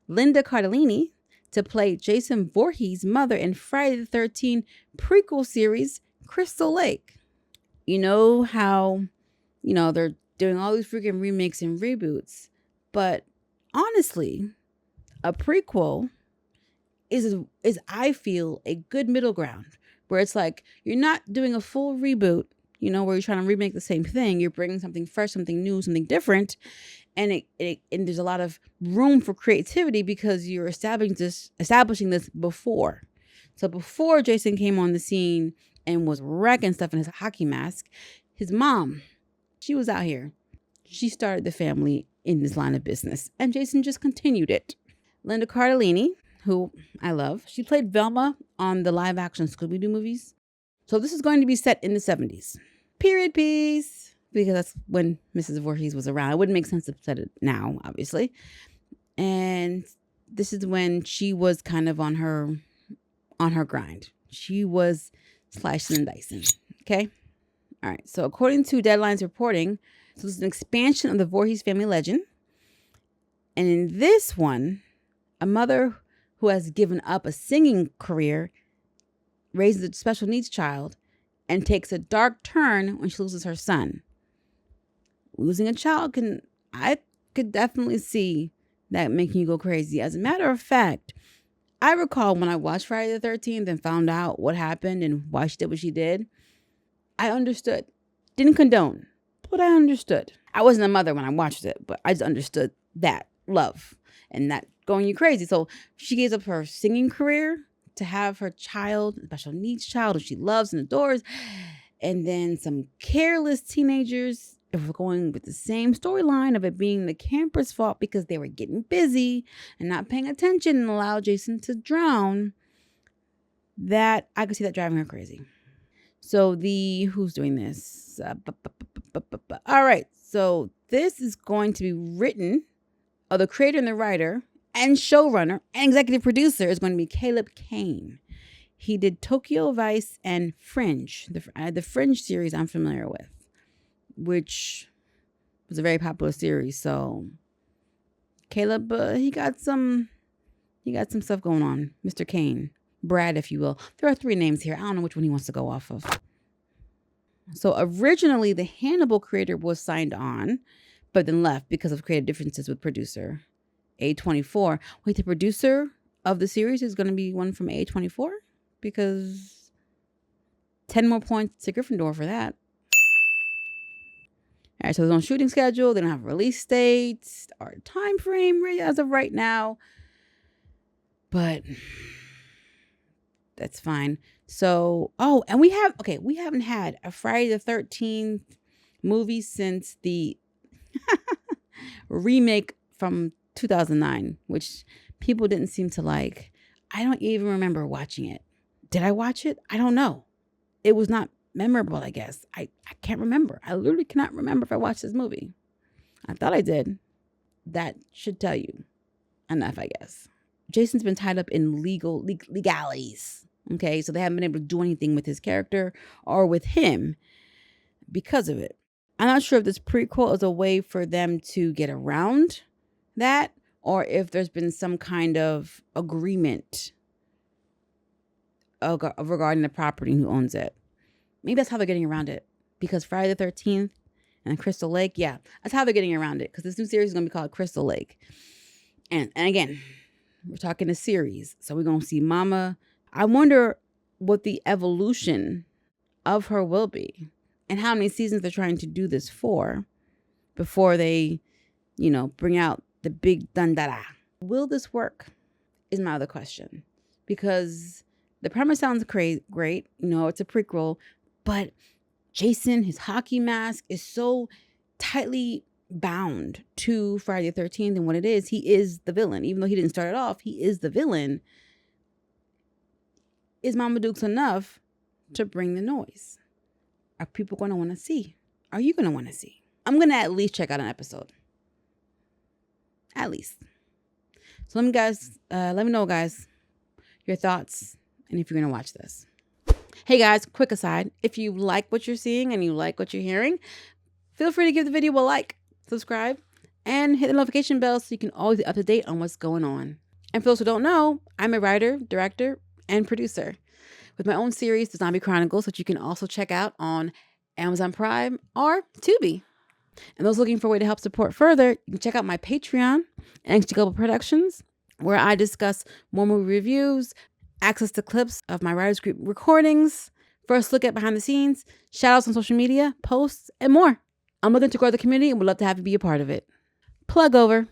Linda Cardellini to play Jason Voorhees' mother in Friday the 13th prequel series, Crystal Lake. You know how, they're doing all these freaking remakes and reboots, but honestly, a prequel is I feel a good middle ground where it's like you're not doing a full reboot, where you're trying to remake the same thing. You're bringing something fresh, something new, something different, and and there's a lot of room for creativity because you're establishing this before. So before Jason came on the scene and was wrecking stuff in his hockey mask, his mom, she was out here. She started the family in this line of business, and Jason just continued it. Linda Cardellini, who I love, she played Velma on the live-action Scooby-Doo movies. So this is going to be set in the 70s. Period piece. Because that's when Mrs. Voorhees was around. It wouldn't make sense to set it now, obviously. And this is when she was kind of on her grind. She was slicing and dicing. Okay? All right. So according to Deadline's reporting, so this is an expansion of the Voorhees family legend. And in this one, a mother who has given up a singing career raises a special needs child and takes a dark turn when she loses her son. Losing a child I could definitely see that making you go crazy. As a matter of fact, I recall when I watched Friday the 13th and found out what happened and why she did what she did, I understood. Didn't condone, but I understood. I wasn't a mother when I watched it, but I just understood that love and that going you crazy. So she gives up her singing career to have her child, special needs child, who she loves and adores, and then some careless teenagers, if we're going with the same storyline of it being the camper's fault because they were getting busy and not paying attention and allowed Jason to drown, that I could see that driving her crazy. So who's doing this? All right. So this is going to be written, the creator and the writer and showrunner and executive producer is going to be Caleb Kane. He did Tokyo Vice and Fringe, the Fringe series I'm familiar with, which was a very popular series. So Caleb, he got some stuff going on. Mr. Kane, Brad, if you will. There are 3 names here. I don't know which one he wants to go off of. So originally, the Hannibal creator was signed on, but then left because of creative differences with producer A24. Wait, the producer of the series is going to be one from A24? Because 10 more points to Gryffindor for that. All right, so there's no shooting schedule. They don't have a release date or time frame as of right now. But that's fine. So, and we haven't had a Friday the 13th movie since the remake from 2009, which people didn't seem to like. I don't even remember watching it. Did I watch it? I don't know. It was not memorable, I guess. I can't remember. I literally cannot remember if I watched this movie. I thought I did. That should tell you enough, I guess. Jason's been tied up in legalities. Okay, so they haven't been able to do anything with his character or with him because of it. I'm not sure if this prequel is a way for them to get around that or if there's been some kind of agreement regarding the property and who owns it. Maybe that's how they're getting around it. Because Friday the 13th and Crystal Lake, yeah, that's how they're getting around it. Because this new series is going to be called Crystal Lake. And again, we're talking a series. So we're going to see Mama. I wonder what the evolution of her will be. And how many seasons they're trying to do this for before they, bring out the big dundada. Will this work? Is my other question. Because the premise sounds great. It's a prequel. But Jason, his hockey mask is so tightly bound to Friday the 13th. And what it is, he is the villain. Even though he didn't start it off, he is the villain. Is Mama Dukes enough to bring the noise? Are people going to want to see? Are you going to want to see? I'm going to at least check out an episode. At least. So let me know, guys, your thoughts and if you're going to watch this. Hey guys, quick aside. If you like what you're seeing and you like what you're hearing, feel free to give the video a like, subscribe, and hit the notification bell so you can always be up to date on what's going on. And for those who don't know, I'm a writer, director, and producer with my own series, The Zombie Chronicles, which you can also check out on Amazon Prime or Tubi. And those looking for a way to help support further, you can check out my Patreon, NXG Global Productions, where I discuss more movie reviews, access to clips of my writers group recordings, first look at behind the scenes, shout outs on social media, posts, and more. I'm looking to grow the community and would love to have you be a part of it. Plug over.